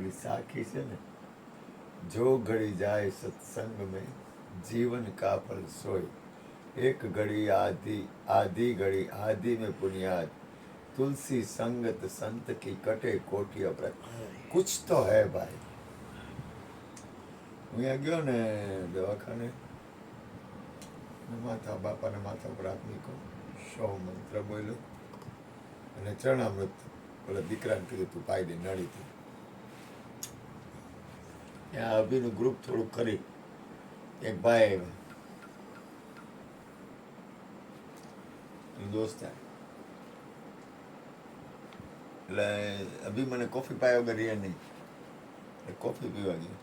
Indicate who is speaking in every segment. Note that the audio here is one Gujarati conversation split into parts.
Speaker 1: ઓલી સાખી છે ને, જો ઘડી જાય સત્સંગ में जीवन का फल सोई, एक घड़ी आधी आधी घड़ी आधी में पुनियाद, तुलसी संगत संत की कटे कोटि अपराध. कुछ तो है भाई. હું અહીંયા ગયો ને દવાખાને, બાપાના માથા ઉપર હાથ મૂક્યો, સૌ મંત્ર બોલ્યો અને ચરણામૃત ઓલા દીકરાને કીધું તું પાઈ દે નળીથી. ત્યાં અભિનું ગ્રુપ થોડુંક કરી એક ભાઈ આવ્યા, દોસ્ત એટલે અભી મને કોફી પાયા વગર રહે નહીં, કોફી પીવા ગયો.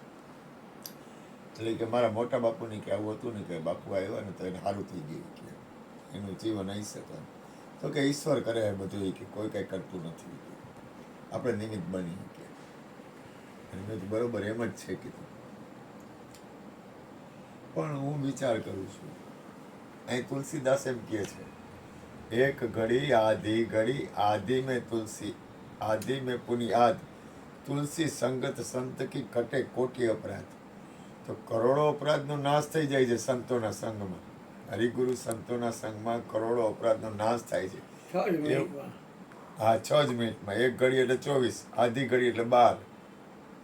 Speaker 1: એટલે કે મારા મોટા બાપુને કે આવું હતું ને કે બાપુ આવ્યા ને તો એને સારું થઈ ગયું, કે એનું જીવન આવી શકે. તો કે ઈશ્વર કરે બધું, કે કોઈ કંઈ કરતું નથી, આપણે નિમિત્ત બની કે. મેં તો બરોબર એમ જ છે કીધું. પણ હું વિચાર કરું છું, અહીં તુલસીદાસ એમ કહે છે, એક ઘડી આધી ઘડી આધી મેં તુલસી आदि में पुनियाद, तुलसी संगत संत की कटे कोटि अपराध. તો કરોડો અપરાધનો નાશ થઈ જાય છે સંતોના સંગમાં. હરિગુરુ સંતોના સંગમાં કરોડો અપરાધનો નાશ થાય છે. હા, 6 જ મિનિટમાં. 1 ઘડી એટલે 24, આધી ઘડી એટલે 12,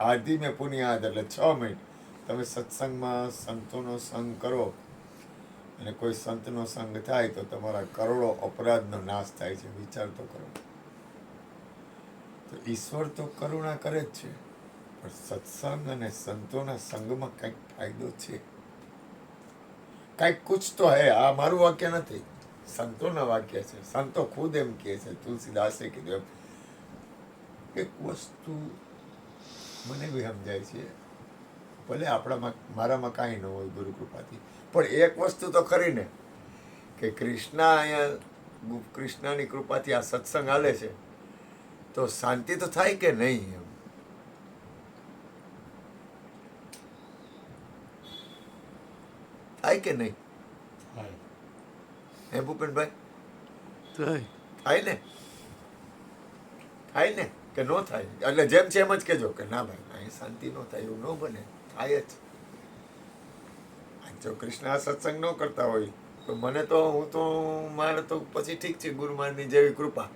Speaker 1: આધી મેં પુનિયાદ એટલે 6 મિનિટ. તમે સત્સંગમાં સંતોનો સંગ કરો અને કોઈ સંતનો સંગ થાય તો તમારા કરોડો અપરાધનો નાશ થાય છે. વિચાર તો કરો. તો ઈશ્વર તો કરુણા કરે જ છે, પણ સત્સંગ અને સંતોના સંગમાં કંઈક ફાયદો છે, કંઈક કુછ તો હે. આ મારું વાક્ય નથી, સંતોના વાક્ય છે. સંતો ખુદ એમ કહે છે, તુલસીદાસે કીધું એમ. એક વસ્તુ મને બી સમજાય છે, ભલે આપણામાં મારામાં કાંઈ ન હોય ગુરુ કૃપાથી, પણ એક વસ્તુ તો ખરી ને કે કૃષ્ણની કૃપાથી આ સત્સંગ હાલે છે તો શાંતિ તો થાય કે નહીં? એમ થાય કે નહીં? હે ભૂપેનભાઈ? થાય ને? થાય ને કે ન થાય? એટલે જેમ છે એમ જ કેજો કે ના ભાઈ અહીં શાંતિ ન થાય, એવું ન બને. થાય જ. જો કૃષ્ણ આ સત્સંગ ન કરતા હોય તો મને તો મારે તો પછી ઠીક છે, ગુરુ મહારાજની જેવી કૃપા.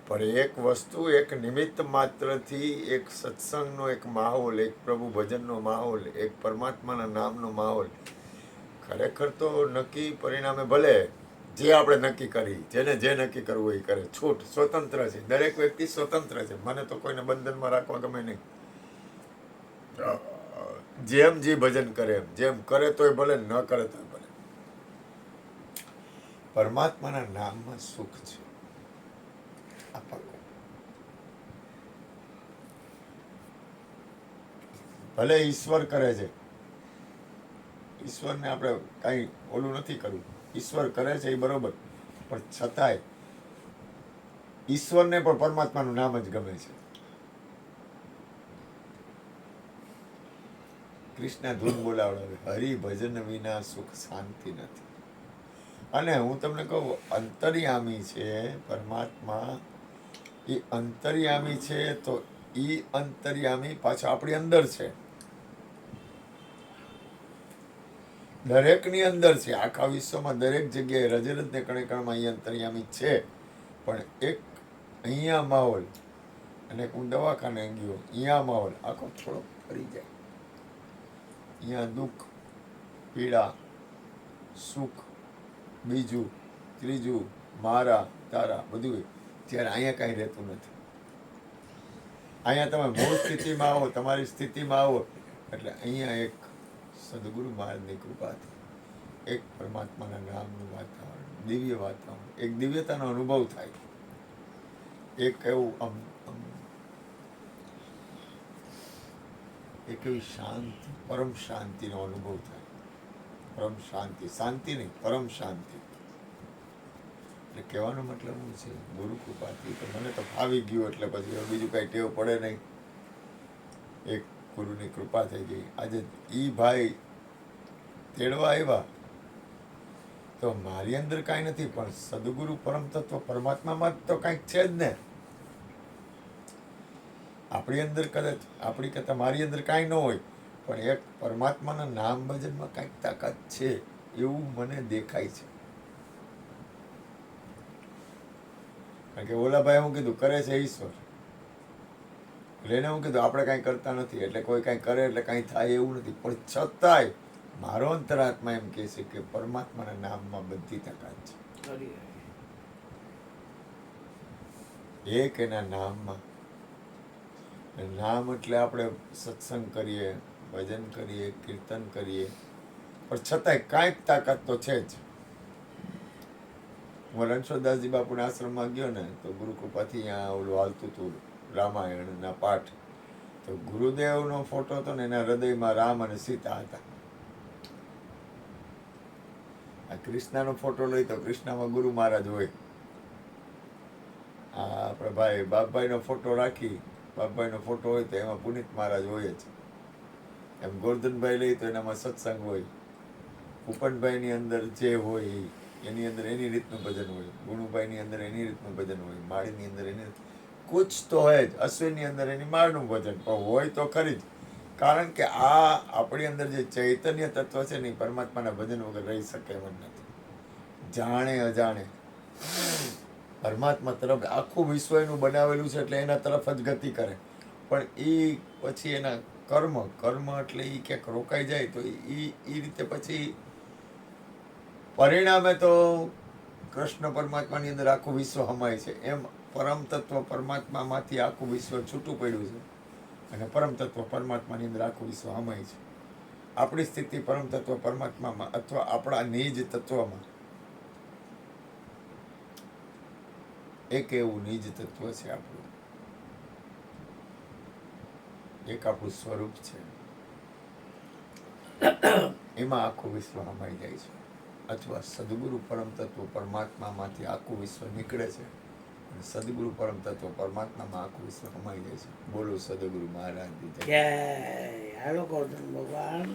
Speaker 1: પણ એક વસ્તુ, એક નિમિત્ત માત્રથી એક સત્સંગનો એક માહોલ, એક પ્રભુ ભજનનો માહોલ, એક પરમાત્માના નામનો માહોલ, ખરેખર તો નક્કી પરિણામે ભલે જે આપણે નક્કી કરી, જેને જે નક્કી કરવું એ કરે. છૂટ, સ્વતંત્ર છે. દરેક વ્યક્તિ સ્વતંત્ર છે. મને તો કોઈને બંધનમાં રાખવા ગમે નહીં. જેમ જે ભજન કરે એમ, જેમ કરે તોય ભલે, ન કરે તોય ભલે. પરમાત્માના નામમાં સુખ છે. ભલે ઈશ્વર કરે છે, ઈશ્વરને આપણે કાંઈ ઓલું નથી કરવું. ઈશ્વર કરે છે એ બરોબર, પણ છતાંય ઈશ્વરને પણ પરમાત્માનું નામ જ ગમે છે. કૃષ્ણ ધૂન બોલાવડાવે, હરિભજન વિના સુખ શાંતિ નથી. અને હું તમને કહું, અંતર્યામી છે પરમાત્મા, એ અંતર્યામી છે તો એ અંતર્યામી પાછો આપણી અંદર છે, દરેકની અંદર છે. આખા વિશ્વમાં દરેક જગ્યાએ રજરજને કણે કણમાં એ અંતર્યામી છે. પણ એક અહીંયા માહોલ અને હું દવાખાને ગયો, અહીંયા માહોલ આખો થોડો ફરી જાય. અહીંયા દુઃખ, પીડા, સુખ, બીજું, ત્રીજું, મારા, તારા, બધું. ત્યારે અહીંયા કાંઈ રહેતું નથી. અહીંયા તમે મૂળ સ્થિતિમાં આવો, તમારી સ્થિતિમાં આવો એટલે અહીંયા એક સદગુરુ મહારાજની કૃપાથી એક પરમાત્માના નામનું વાતાવરણ, દિવ્ય વાતાવરણ, એક દિવ્યતાનો અનુભવ થાય. એક એવું એક એવી શાંતિ, પરમ શાંતિનો અનુભવ થાય. પરમ શાંતિ, શાંતિ નહીં, પરમ શાંતિ. એટલે કહેવાનો મતલબ શું છે? ગુરુ કૃપાથી તો મને તો ફાવી ગયું, એટલે પછી બીજું કાંઈ ટેવ પડે નહીં. એક ગુરુની કૃપા થઈ ગઈ. આજે ઈ ભાઈ તેડવા આવ્યા તો મારી અંદર કાંઈ નથી, પણ સદગુરુ પરમ તત્વ પરમાત્મામાં તો કાંઈક છે જ ને. આપણી અંદર કદાચ આપણી કરતાં મારી અંદર કાંઈ ન હોય, પણ એક પરમાત્માના નામ ભજનમાં કાંઈક તાકાત છે એવું મને દેખાય છે. કારણ કે ઓલા ભાઈ હું કીધું કરે છે ઈશ્વર, એટલે એને હું કીધું આપણે કાંઈ કરતા નથી, એટલે કોઈ કાંઈ કરે એટલે કાંઈ થાય એવું નથી. પણ છતાંય મારો અંતરાત્મા એમ કહે છે કે પરમાત્માના નામમાં બધી તાકાત છે. એક એના નામમાં. નામ એટલે આપણે સત્સંગ કરીએ, ભજન કરીએ, કીર્તન કરીએ, પણ છતાંય કાંઈક તાકાત તો છે જ. હું રણછોડદાસજી બાપુના આશ્રમમાં ગયો ને તો ગુરુકૃપાથી અહીંયા ઓલું હાલતું હતું રામાયણના પાઠ. તો ગુરુદેવનો ફોટો હતો ને એના હૃદયમાં રામ અને સીતા હતા. આ કૃષ્ણનો ફોટો લઈ તો કૃષ્ણમાં ગુરુ મહારાજ હોય. આ આપણે ભાઈ બાપભાઈનો ફોટો રાખી, બાપભાઈનો ફોટો હોય તો એમાં પુનિત મહારાજ હોય જ. એમ ગોરધનભાઈ લઈ તો એનામાં સત્સંગ હોય. ઉપનભાઈની અંદર જે હોય એની અંદર એની રીતનું ભજન હોય. ગુણુભાઈની અંદર એની રીતનું ભજન હોય. માળીની અંદર એની કુછ તો હોય જ. અશ્વિનની અંદર એની માળનું ભજન પણ હોય તો ખરી જ. કારણ કે આ આપણી અંદર જે ચૈતન્ય તત્વ છે ને એ પરમાત્માના ભજન વગર રહી શકે એમ જ નથી. જાણે અજાણે પરમાત્મા તરફ આખું વિશ્વ એનું બનાવેલું છે એટલે એના તરફ જ ગતિ કરે. પણ એ પછી એના કર્મ એટલે એ ક્યાંક રોકાઈ જાય તો એ રીતે પછી પરિણામે તો કૃષ્ણ પરમાત્માની અંદર આખું વિશ્વ હમાય છે. એમ પરમ તત્વ પરમાત્મામાંથી આખું વિશ્વ છૂટું પડ્યું છે અને પરમ તત્વ પરમાત્માની અંદર આખું વિશ્વ હમાય છે. આપણી સ્થિતિ પરમ તત્વ પરમાત્મામાં અથવા આપણા નિજ તત્વમાં એક એવું નિજ તત્વ છે આપણું, એક આપણું સ્વરૂપ છે, એમાં આખું વિશ્વ હમાઈ જાય છે. અથવા સદગુરુ પરમ તત્વ પરમાત્મામાંથી આખું વિશ્વ નીકળે છે અને સદગુરુ પરમ તત્વ પરમાત્મામાં આખું વિશ્વ હમાઈ જાય છે. બોલો સદગુરુ મહારાજ જય.
Speaker 2: જય. હાલો ગોર્ધન ભગવાન.